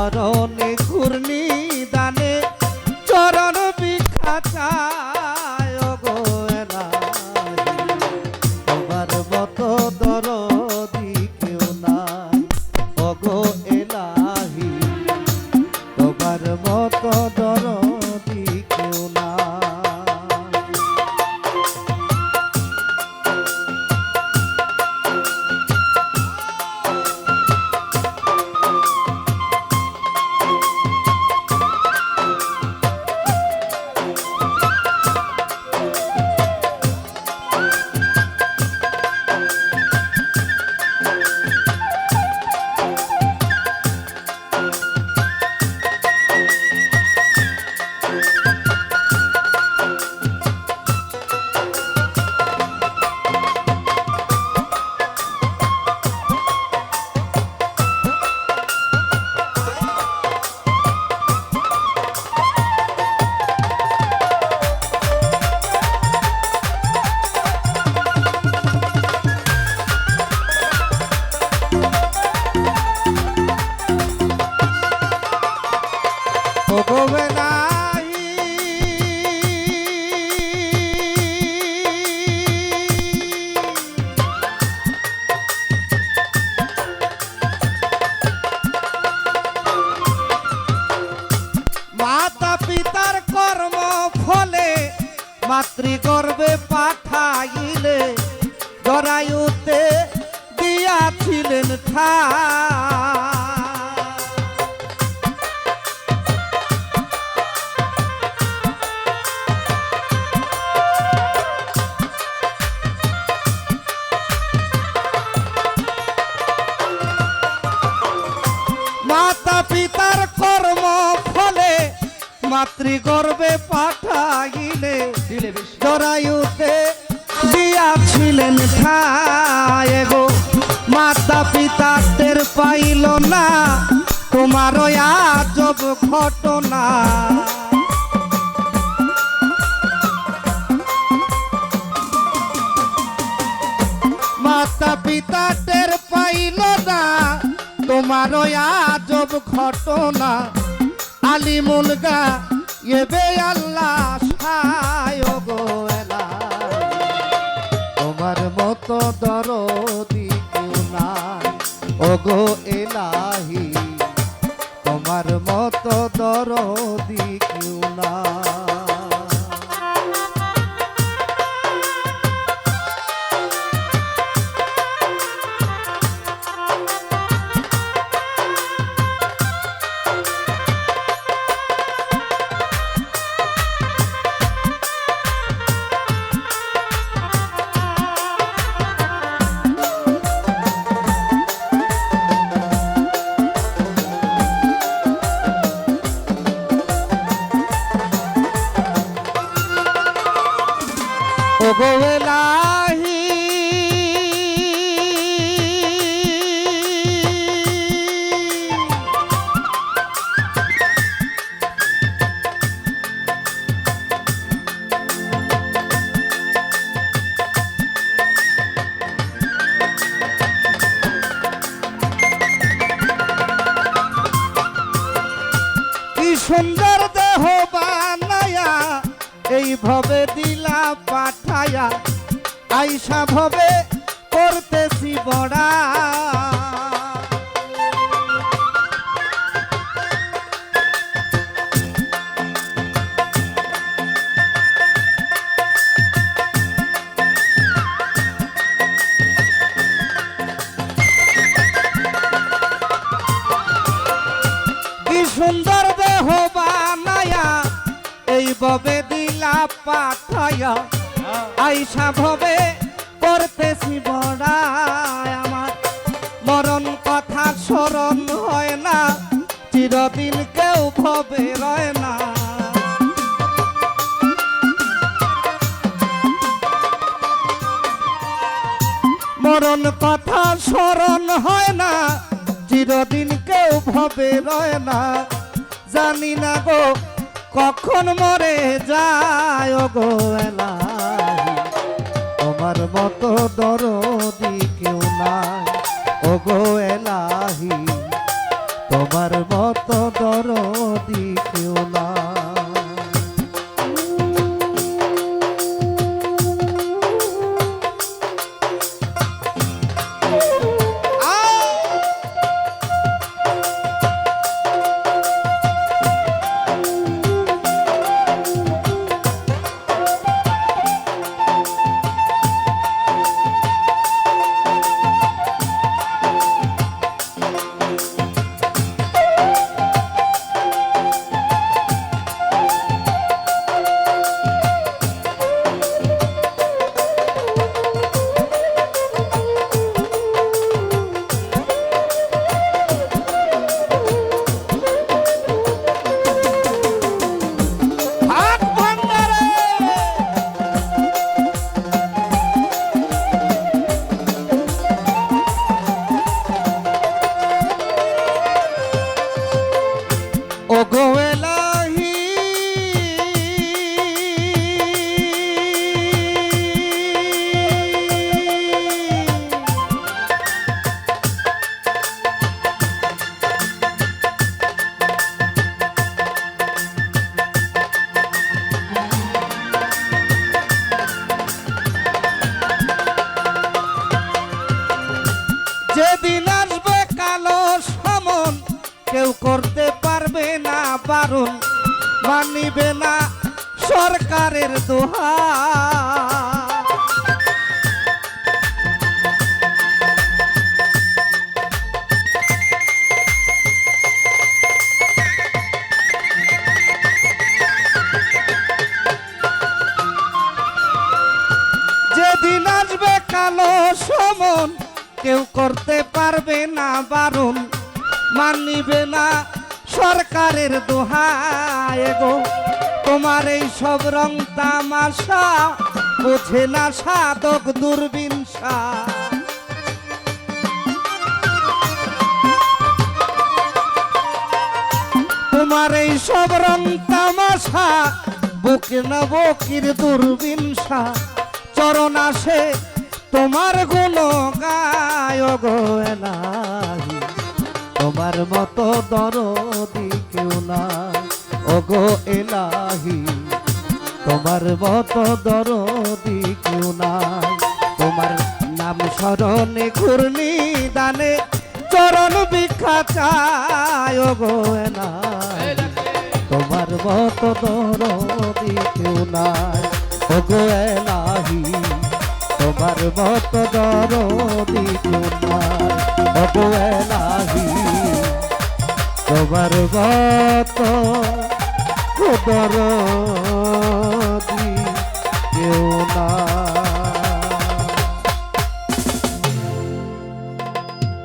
চরণে ঘূর্ণি দানে চরণ বিখাচায় গো এলাহি তোমার মতো দরদি কেউ নাই ওগো এলাহি তোমার মতো দরদি কেউ নাই। মাতা পিতার কর্ম ফলে মাতৃগর্ভে পাঠাইলে জরায়ুতে দিয়াছিলেন ঠাই। মাতা পিতার কর্ম ফলে মাতৃগর্ভে পাঠাইলে জরায়ুতে দিয়াছিলেন ঠাই গো মাতা পিতা টের পাইল না তোমার আজব ঘটনা। মাতা পিতা টের পাইল না তোমার আজব ঘটনা। আলিমুল গায়েবে আল্লাহ সায় গো এলাহি তোমার মতো দরদি কেউ নাই ওগো এলাহি তোমার মতো দরদি কেউ নাই। ওগো এলাহি কি সুন্দর দেহ বানায়া এইভাবে দিলা পাঠায়া আইসা ভবে করতেছি বড়া। কি সুন্দর দেহ বানায়া এইভাবে দিলা পাঠায়া আইসা ভবে করতেছি বড়া। আমার মরণ কথা স্মরণ হয় না চিরদিন কেউ ভবে রয় না। মরণ কথা স্মরণ হয় না চিরদিন কেউ ভবে রয় না। জানি না গো কখন মরে যায় গো এলাহি তোমার মতো দরদি কেউ নাই ওগো এলাহি তোমার মতো দরদি কেউ না। যেদিন আসবে কালো সমন কেউ করতে পারবে না বারণ, মানিবে না সরকারের দোহা। যেদিন আসবে কালো সমন কেউ করতে পারবে না বারণ, মানিবে না সরকারের দোহায় গো। তোমার এই সব রং তামাশা বোঝে না সাধক দূরবীনসা। তোমার এই সব রং তামাশা বুকে না বকির দূরবীনসা। চরণ আসে তোমার গুণ গায় গো এলাহি, তোমার মতো দরদি কেউ নাই ওগো এলাহি, তোমার মতো দরদি কেউ নাই। তোমার নাম স্মরণে ঘূর্ণি দানে চরণ ভিক্ষা চায় ওগো এলাহি, তোমার মতো দরদি কেউ নাই ওগো এলাহি, তোমার মতো দরদি কেউ নাই ওগো এলাহি, তোমার মতো দরদি